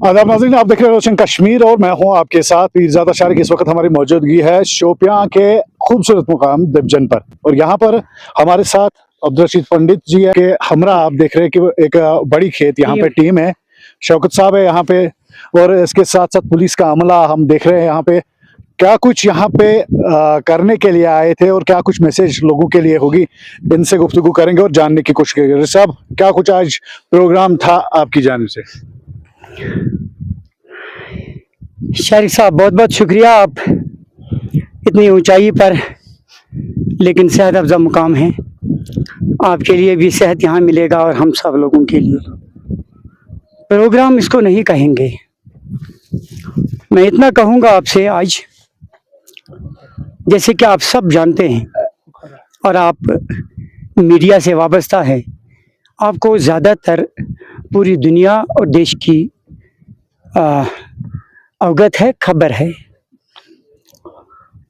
आदाब नाज़रीन, आप देख रहे हैं रोशन कश्मीर और मैं हूं आपके साथ पीरज़ादा शारिक। इस वक्त हमारी मौजूदगी है शोपियां के खूबसूरत मुकाम दिबजन पर और यहाँ पर हमारे साथ अब्दुल पंडित जी है के हमरा। आप देख रहे हैं कि एक बड़ी खेत यहाँ पे टीम है, शौकत साहब है यहाँ पे और इसके साथ साथ पुलिस का अमला हम देख रहे हैं यहाँ पे। क्या कुछ यहाँ पे करने के लिए आए थे और क्या कुछ मैसेज लोगों के लिए होगी, इनसे गुफ्तगू करेंगे और जानने की कोशिश करेंगे। साहब, क्या कुछ आज प्रोग्राम था आपकी जानिब से? शारिक साहब, बहुत बहुत शुक्रिया। आप इतनी ऊंचाई पर लेकिन सेहत अफजा मुकाम है, आपके लिए भी सेहत यहाँ मिलेगा और हम सब लोगों के लिए। प्रोग्राम इसको नहीं कहेंगे, मैं इतना कहूँगा आपसे आज, जैसे कि आप सब जानते हैं और आप मीडिया से वाबस्ता है, आपको ज़्यादातर पूरी दुनिया और देश की अवगत है, खबर है।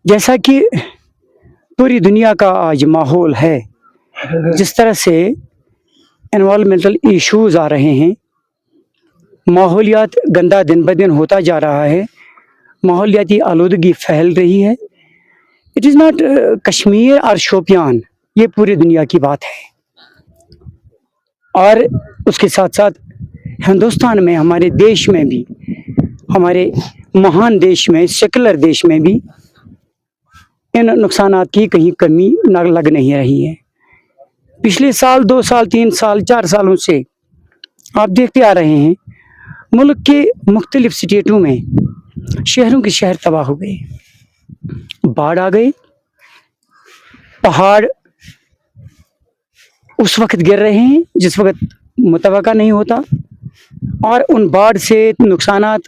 जैसा कि पूरी दुनिया का आज माहौल है, जिस तरह से एनवायरमेंटल इश्यूज आ रहे हैं, माहौलियात गंदा दिन ब दिन होता जा रहा है, माहौलियाती आलूदगी फैल रही है। इट इज़ नॉट कश्मीर और शोपियान, ये पूरी दुनिया की बात है। और उसके साथ साथ हिंदुस्तान में, हमारे देश में भी, हमारे महान देश में, सेकुलर देश में भी इन नुकसानात की कहीं कमी न लग नहीं रही है। पिछले साल, 2 साल, 3 साल, 4 सालों से आप देखते आ रहे हैं, मुल्क के मुख्तलिफ स्टेटों में शहरों के शहर तबाह हो गए, बाढ़ आ गई, पहाड़ उस वक्त गिर रहे हैं जिस वक्त मुतवक्का नहीं होता। और उन बाढ़ से नुकसानात,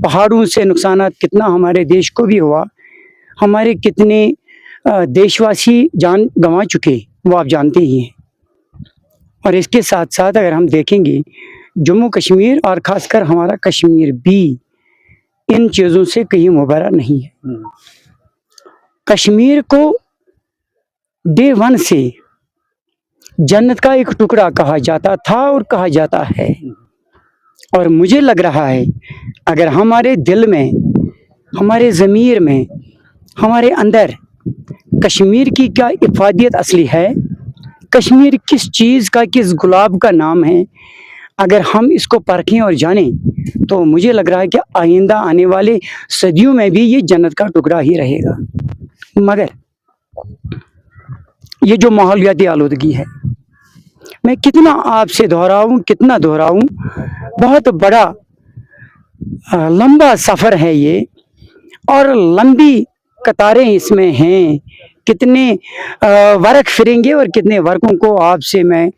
पहाड़ों से नुकसानात कितना हमारे देश को भी हुआ, हमारे कितने देशवासी जान गंवा चुके वो आप जानते ही हैं। और इसके साथ साथ अगर हम देखेंगे, जम्मू कश्मीर और ख़ासकर हमारा कश्मीर भी इन चीज़ों से कहीं मुबर्रा नहीं है। कश्मीर को डे 1 से जन्नत का एक टुकड़ा कहा जाता था और कहा जाता है। और मुझे लग रहा है, अगर हमारे दिल में, हमारे ज़मीर में, हमारे अंदर कश्मीर की क्या इफादियत असली है, कश्मीर किस चीज़ का, किस गुलाब का नाम है, अगर हम इसको परखें और जानें, तो मुझे लग रहा है कि आइंदा आने वाले सदियों में भी ये जन्नत का टुकड़ा ही रहेगा। मगर ये जो माहौलियाती आलूदगी है, मैं कितना आपसे दोहराऊं, कितना दोहराऊं, बहुत बड़ा लंबा सफ़र है ये और लंबी कतारें इसमें हैं। कितने वर्क फिरेंगे और कितने वर्कों को आपसे मैं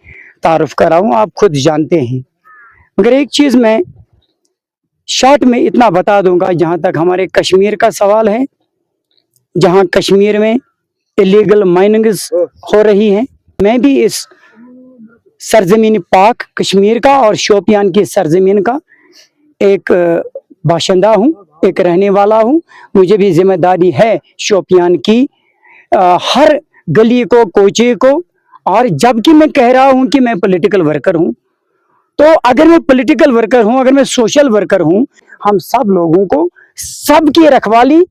तारुफ कराऊं, आप खुद जानते हैं। मगर एक चीज़ मैं शॉर्ट में इतना बता दूंगा, जहाँ तक हमारे कश्मीर का सवाल है, जहाँ कश्मीर में इलीगल माइनिंग्स हो रही हैं, मैं भी इस सरजमीन पाक कश्मीर का और शोपियान की सरजमीन का एक बाशिंदा हूँ, एक रहने वाला हूँ। मुझे भी जिम्मेदारी है शोपियान की हर गली को, कोचे को। और जबकि मैं कह रहा हूँ कि मैं पॉलिटिकल वर्कर हूँ, तो अगर मैं पॉलिटिकल वर्कर हूँ, अगर मैं सोशल वर्कर हूँ, हम सब लोगों को सबकी रखवाली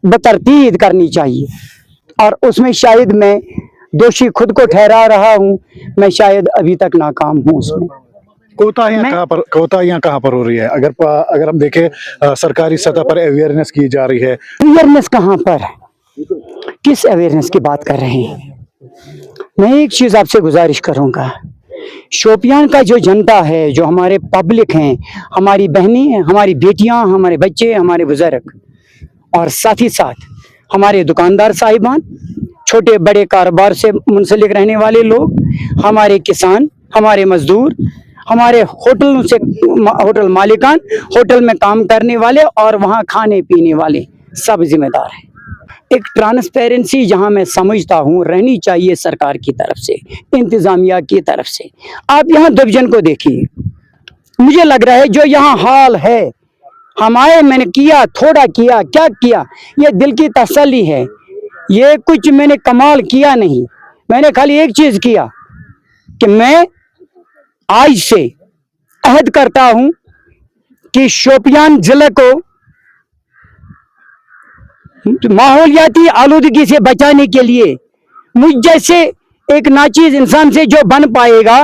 बतरतीब करनी चाहिए। और उसमें शायद मैं दोषी खुद को ठहरा रहा हूँ, मैं शायद अभी तक नाकाम हूँ उसमें। कोताहियां कहाँ पर हो रही है? अगर हम देखें, सरकारी सतह पर अवेयरनेस की जा रही है। अवेयरनेस कहाँ पर? किस अवेयरनेस की बात कर रहे हैं? मैं एक चीज़ आपसे गुजारिश करूँगा, शोपियान का जो जनता है, जो हमारे पब्लिक हैं, हमारी बहनें हैं, हमारी बेटियाँ, हमारे बच्चे, हमारे बुजुर्ग, और साथ ही साथ हमारे दुकानदार साहिबान, छोटे बड़े कारोबार से मुंसलिक रहने वाले लोग, हमारे किसान, हमारे मजदूर, हमारे होटलों से होटल मालिकान, होटल में काम करने वाले और वहाँ खाने पीने वाले, सब जिम्मेदार हैं। एक ट्रांसपेरेंसी जहाँ मैं समझता हूँ रहनी चाहिए सरकार की तरफ से, इंतज़ामिया की तरफ से। आप यहाँ डिवीजन को देखिए, मुझे लग रहा है जो यहाँ हाल है, हमारे मैंने किया, थोड़ा किया, क्या किया, ये दिल की तसल्ली है। ये कुछ मैंने कमाल किया नहीं, मैंने खाली एक चीज़ किया कि मैं आज से अहद करता हूँ कि शोपियान जिले को माहौलियाती आलूदगी से बचाने के लिए मुझ जैसे एक नाचीज इंसान से जो बन पाएगा,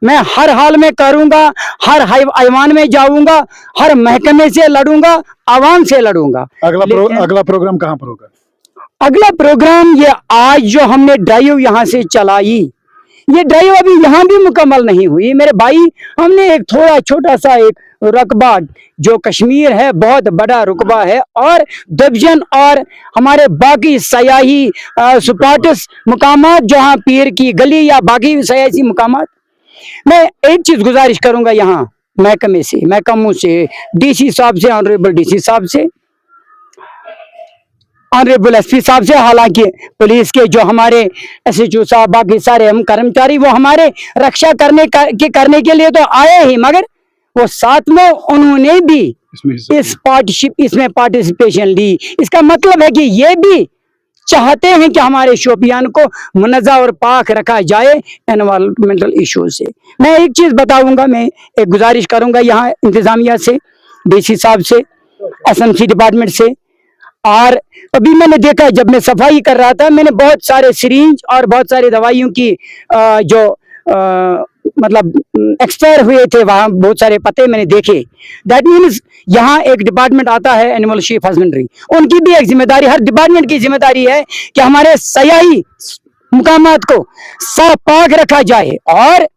मैं हर हाल में करूंगा, हर ऐवान में जाऊंगा, हर महकमे से लड़ूंगा, आवाम से लड़ूंगा। अगला प्रोग्राम कहाँ पर होगा? अगला प्रोग्राम ये आज जो हमने ड्राइव यहाँ से चलाई, ये ड्राइव अभी यहाँ भी मुकम्मल नहीं हुई मेरे भाई। हमने एक थोड़ा छोटा सा एक रकबा, जो कश्मीर है बहुत बड़ा रुकबा है, और डिवीजन और हमारे बाकी सयाही स्पॉट्स मुकामात जहाँ पीर की गली या बाकी सयासी मुकामात, मैं एक चीज गुजारिश करूंगा यहाँ महकमे से, महकमों से, डीसी साहब से, ऑनरेबल डीसी साहब से, ऑनरेबल एसपी साहब से, हालांकि पुलिस के जो हमारे एसएचओ साहब बाकी सारे हम कर्मचारी वो हमारे रक्षा करने के लिए तो आए ही, मगर वो साथ में उन्होंने भी इसमें पार्टिसिपेशन ली। इसका मतलब है कि ये भी चाहते हैं कि हमारे शोपियान को मुनज़्ज़ा और पाक रखा जाए एनवायरमेंटल इशू से। मैं एक चीज बताऊंगा, मैं एक गुजारिश करूंगा यहाँ इंतजामिया से, डीसी साहब से, एसएमसी डिपार्टमेंट से। और अभी मैंने देखा, जब मैं सफाई कर रहा था, मैंने बहुत सारे सिरिंज और बहुत सारी दवाइयों की मतलब एक्सपायर हुए थे, वहां बहुत सारे पते मैंने देखे। दैट मीन्स यहाँ एक डिपार्टमेंट आता है एनिमल शीप हस्बेंड्री, उनकी भी एक जिम्मेदारी, हर डिपार्टमेंट की जिम्मेदारी है कि हमारे सयाही मुकामात को साफ पाक रखा जाए। और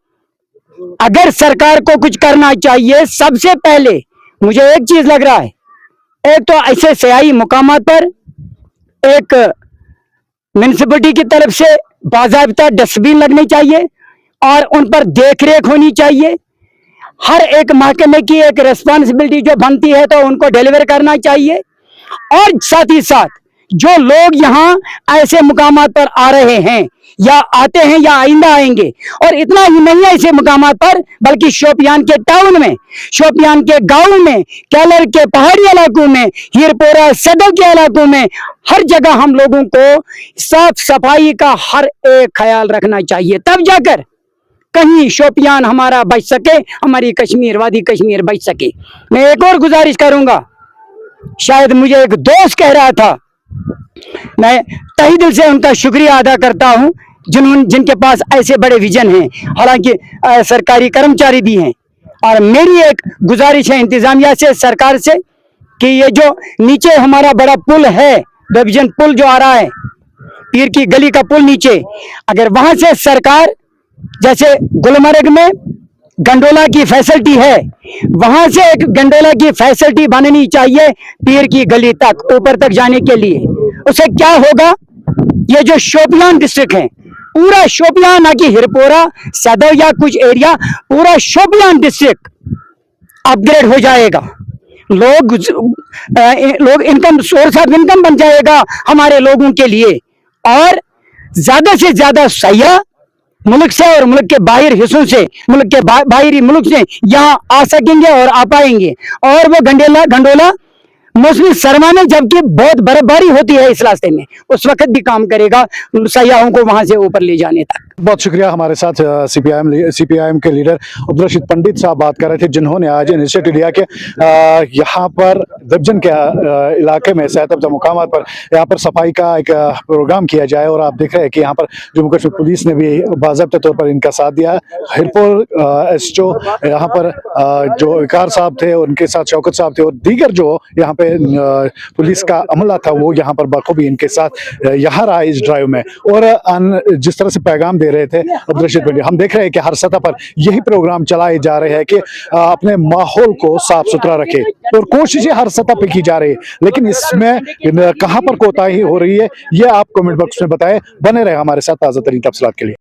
अगर सरकार को कुछ करना चाहिए, सबसे पहले मुझे एक चीज लग रहा है, एक तो ऐसे सयाही मुकामात पर एक म्युनिसिपैलिटी की तरफ से बाकायदा डस्टबिन लगने चाहिए और उन पर देख रेख होनी चाहिए। हर एक महकमे की एक रिस्पॉन्सिबिलिटी जो बनती है तो उनको डिलीवर करना चाहिए। और साथ ही साथ जो लोग यहाँ ऐसे मुकामात पर आ रहे हैं या आते हैं या आइंदा आएंगे, और इतना ही नहीं है ऐसे मुकामात पर, बल्कि शोपियान के टाउन में, शोपियान के गांव में, कैलर के पहाड़ी इलाकों में, हीरपोरा सदर के इलाकों में, हर जगह हम लोगों को साफ सफाई का हर एक ख्याल रखना चाहिए, तब जाकर कहीं शोपियान हमारा बच सके, हमारी कश्मीर, वादी कश्मीर बच सके। मैं एक और गुजारिश करूंगा, शायद मुझे एक दोस्त कह रहा था, मैं तहे दिल से उनका शुक्रिया अदा करता हूं जिनके पास ऐसे बड़े विजन हैं, हालांकि सरकारी कर्मचारी भी हैं। और मेरी एक गुजारिश है इंतजामिया से, सरकार से, कि ये जो नीचे हमारा बड़ा पुल है, डिवीजन पुल जो आ रहा है, पीर की गली का पुल नीचे, अगर वहां से सरकार, जैसे गुलमर्ग में गंडोला की फैसिलिटी है, वहां से एक गंडोला की फैसिलिटी बननी चाहिए पीर की गली तक, ऊपर तक जाने के लिए। उससे क्या होगा, ये जो शोपियान डिस्ट्रिक्ट है, पूरा शोपियान, ना कि हिरपोरा सदर या कुछ एरिया, पूरा शोपियान डिस्ट्रिक्ट अपग्रेड हो जाएगा। लोग इनकम, सोर्स ऑफ इनकम बन जाएगा हमारे लोगों के लिए, और ज्यादा से ज्यादा सयाह मुल्क से और मुल्क के बाहर हिस्सों से, मुल्क के बाहरी मुल्क से यहाँ आ सकेंगे और आ पाएंगे। और वो गंडोला मौसमी सरमा में, जबकि बहुत बर्फबारी होती है इस रास्ते में, उस वक्त भी काम करेगा सयाहों को वहां से ऊपर ले जाने तक। बहुत शुक्रिया। हमारे साथ सीपीआईएम के लीडर अब्दुल पंडित साहब बात कर रहे थे, जिन्होंने आज इनिशिएटिव लिया कि यहाँ पर दबजन के इलाके में सहतब मुकामात पर यहाँ पर सफाई का एक प्रोग्राम किया जाए। और आप देख रहे हैं कि यहाँ पर जम्मू कश्मीर पुलिस ने भी बाज़ाब्ता तौर पर इनका साथ दिया। हिरपुर एसओ यहाँ पर जो विकार साहब थे, उनके साथ शौकत साहब थे, और दीगर जो यहाँ पे पुलिस का अमला था, वो यहाँ पर बखूबी इनके साथ यहाँ रहा इस ड्राइव में। और जिस तरह से पैगाम दे रहे थे अब्दुल पंडित, हम देख रहे हैं कि हर सतह पर यही प्रोग्राम चलाए जा रहे हैं कि अपने माहौल को साफ सुथरा रखे, और कोशिशें हर सतह पे की जा रही है। लेकिन इसमें कहां पर कोताही हो रही है, ये आप कमेंट बॉक्स में बताएं। बने रहे हमारे साथ ताज़ा तरीन तफसीलात के लिए।